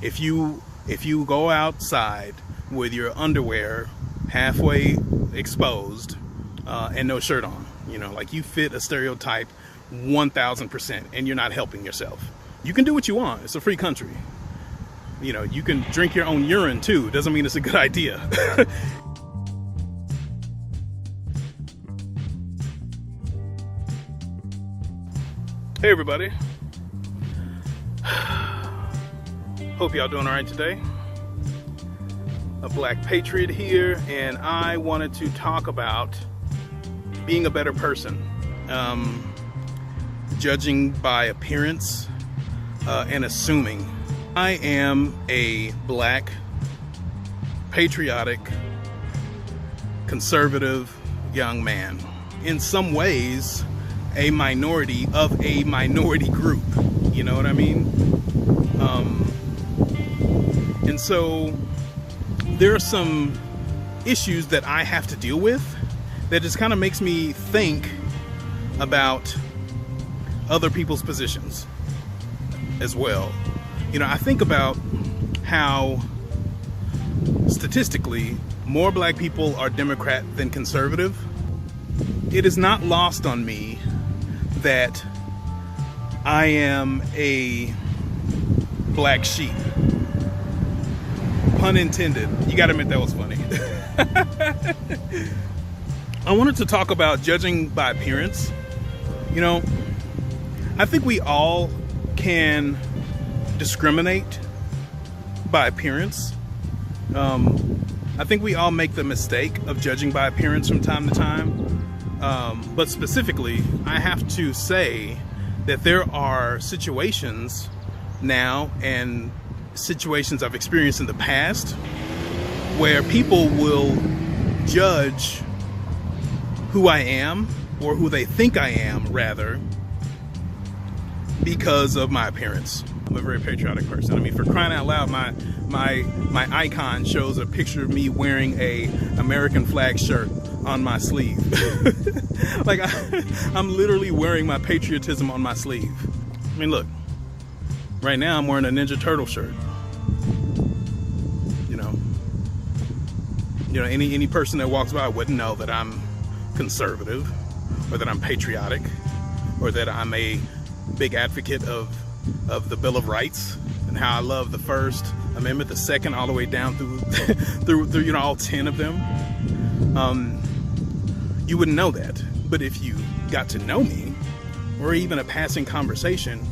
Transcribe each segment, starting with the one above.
If you go outside with your underwear halfway exposed and no shirt on, like you fit a stereotype 1000%, and you're not helping yourself. You can do what you want. It's a free country. You can drink your own urine too. Doesn't mean it's a good idea. Hey everybody. Hope y'all doing all right today. A Black Patriot here, and I wanted to talk about being a better person. Judging by appearance and assuming. I am a Black, patriotic, conservative young man. In some ways, a minority of a minority group. You know what I mean? And so there are some issues that I have to deal with that just kind of makes me think about other people's positions as well. I think about how statistically more Black people are Democrat than conservative. It is not lost on me that I am a black sheep. Pun intended. You gotta admit that was funny. I wanted to talk about judging by appearance. I think we all can discriminate by appearance. I think we all make the mistake of judging by appearance from time to time. But specifically, I have to say that there are situations now and situations I've experienced in the past where people will judge who I am, or who they think I am, rather, because of my appearance. I'm a very patriotic person. I mean, for crying out loud, my icon shows a picture of me wearing a American flag shirt on my sleeve. Like I'm literally wearing my patriotism on my sleeve. I mean, look, right now I'm wearing a Ninja Turtle shirt. Any person that walks by wouldn't know that I'm conservative, or that I'm patriotic, or that I'm a big advocate of the Bill of Rights and how I love the First Amendment, the Second, all the way down through all 10 of them. You wouldn't know that. But if you got to know me, or even a passing conversation,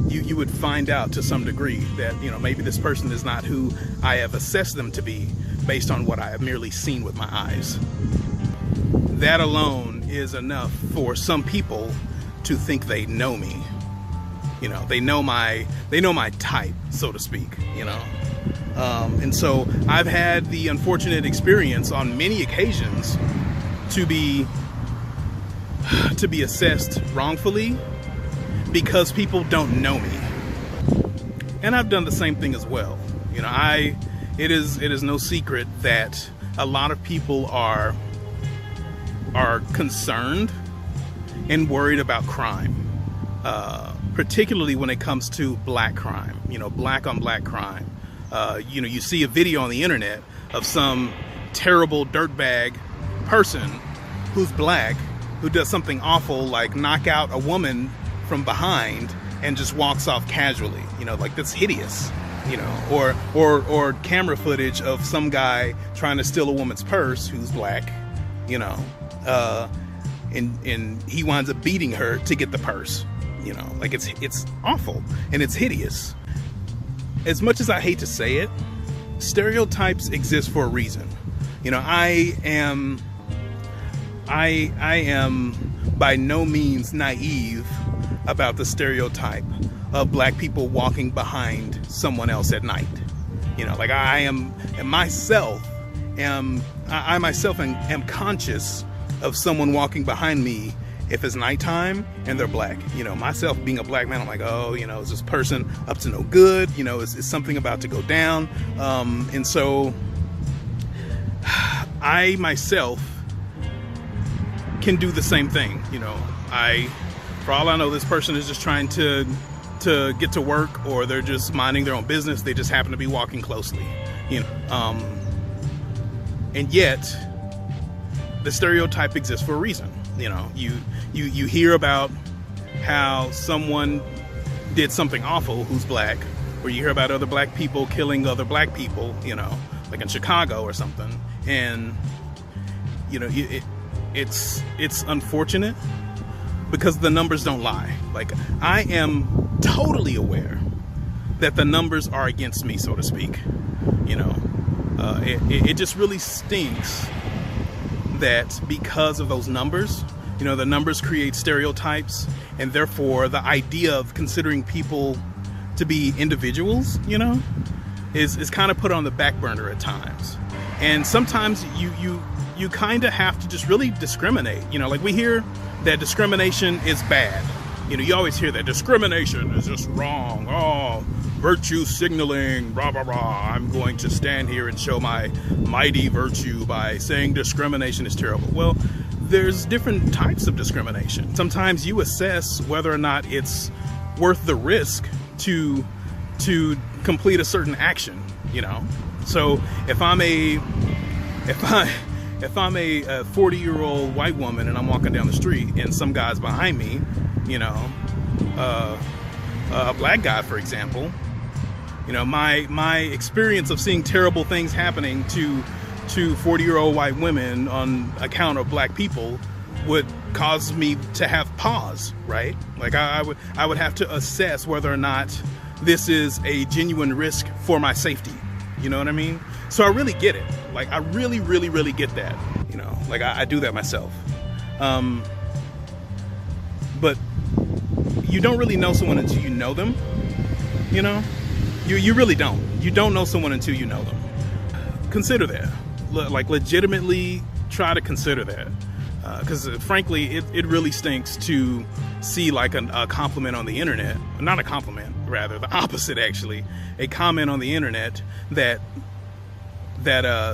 you would find out to some degree that maybe this person is not who I have assessed them to be based on what I have merely seen with my eyes. That alone is enough for some people to think they know me. They know my type, so to speak. And so I've had the unfortunate experience on many occasions to be assessed wrongfully because people don't know me. And I've done the same thing as well. It is no secret that a lot of people are concerned and worried about crime, particularly when it comes to black crime, black on black crime. You see a video on the internet of some terrible dirtbag person who's black, who does something awful like knock out a woman from behind and just walks off casually, like that's hideous, or camera footage of some guy trying to steal a woman's purse who's black, and he winds up beating her to get the purse. Like it's awful and it's hideous. As much as I hate to say it, stereotypes exist for a reason. I am by no means naive about the stereotype of black people walking behind someone else at night. Like I myself am conscious of someone walking behind me if it's nighttime and they're black. Myself being a black man, I'm like, oh, is this person up to no good? Is something about to go down? And so I myself can do the same thing. For all I know, this person is just trying to to get to work, or they're just minding their own business. They just happen to be walking closely, you know. And yet, the stereotype exists for a reason. You know, you hear about how someone did something awful who's black, or you hear about other black people killing other black people, you know, like in Chicago or something. And, you know, it's unfortunate because the numbers don't lie. Like, I am totally aware that the numbers are against me, so to speak. You know, it just really stinks that because of those numbers, you know, the numbers create stereotypes, and therefore the idea of considering people to be individuals, you know, is kind of put on the back burner at times. And sometimes you kind of have to just really discriminate. You know, like we hear that discrimination is bad. You know, you always hear that discrimination is just wrong. Oh, virtue signaling, rah, rah, rah. I'm going to stand here and show my mighty virtue by saying discrimination is terrible. Well, there's different types of discrimination. Sometimes you assess whether or not it's worth the risk to complete a certain action, you know. So if I'm a 40-year-old white woman and I'm walking down the street and some guy's behind me, you know, a black guy, for example, you know, my experience of seeing terrible things happening to 40-year-old white women on account of black people would cause me to have pause, right? Like I would have to assess whether or not this is a genuine risk for my safety. You know what I mean? So I really get it. Like I really, really, really get that. You know, like I do that myself. But you don't really know someone until you know them. You know, you really don't. You don't know someone until you know them. Consider that. Like legitimately try to consider that. Because frankly, it really stinks to see like a compliment on the internet. Not a compliment, rather the opposite actually. A comment on the internet that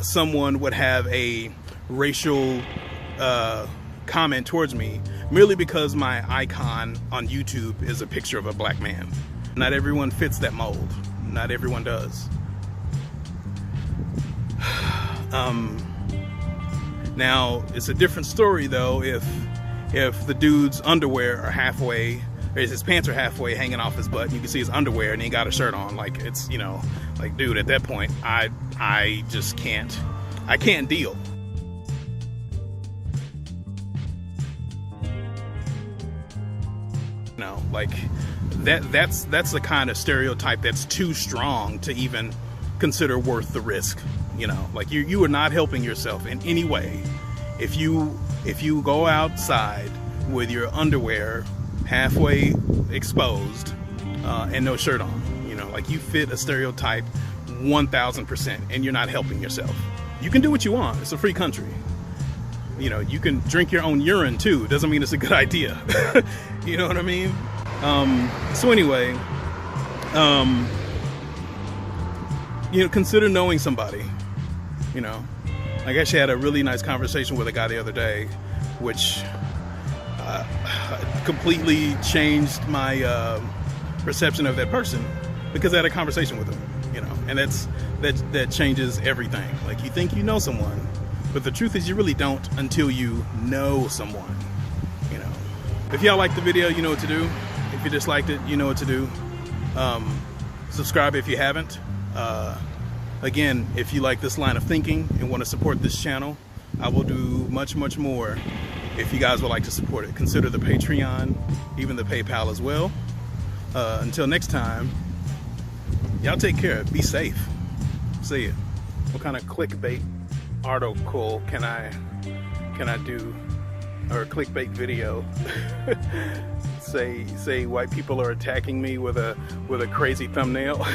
someone would have a racial comment towards me merely because my icon on YouTube is a picture of a black man. Not everyone fits that mold. Not everyone does. Now, it's a different story though if the dude's underwear are halfway, or his pants are halfway hanging off his butt, and you can see his underwear and he ain't got a shirt on. Like, it's, you know, like, dude, at that point, I just can't deal. You know, like, that's the kind of stereotype that's too strong to even consider worth the risk. You know, like you are not helping yourself in any way if you go outside with your underwear halfway exposed and no shirt on. You know, like you fit a stereotype 1000%, and you're not helping yourself. You can do what you want. It's a free country. You know, you can drink your own urine too. Doesn't mean it's a good idea. You know what I mean? So anyway, you know, consider knowing somebody. You know, like I actually had a really nice conversation with a guy the other day, which completely changed my perception of that person, because I had a conversation with him. You know, and that changes everything. Like, you think you know someone, but the truth is you really don't until you know someone. You know, if y'all liked the video, you know what to do. If you disliked it, you know what to do. Subscribe if you haven't. Again, if you like this line of thinking and want to support this channel, I will do much, much more if you guys would like to support it. Consider the Patreon, even the PayPal as well. Until next time, y'all take care. Be safe. See ya. What kind of clickbait article can I do, or clickbait video? say white people are attacking me with a crazy thumbnail.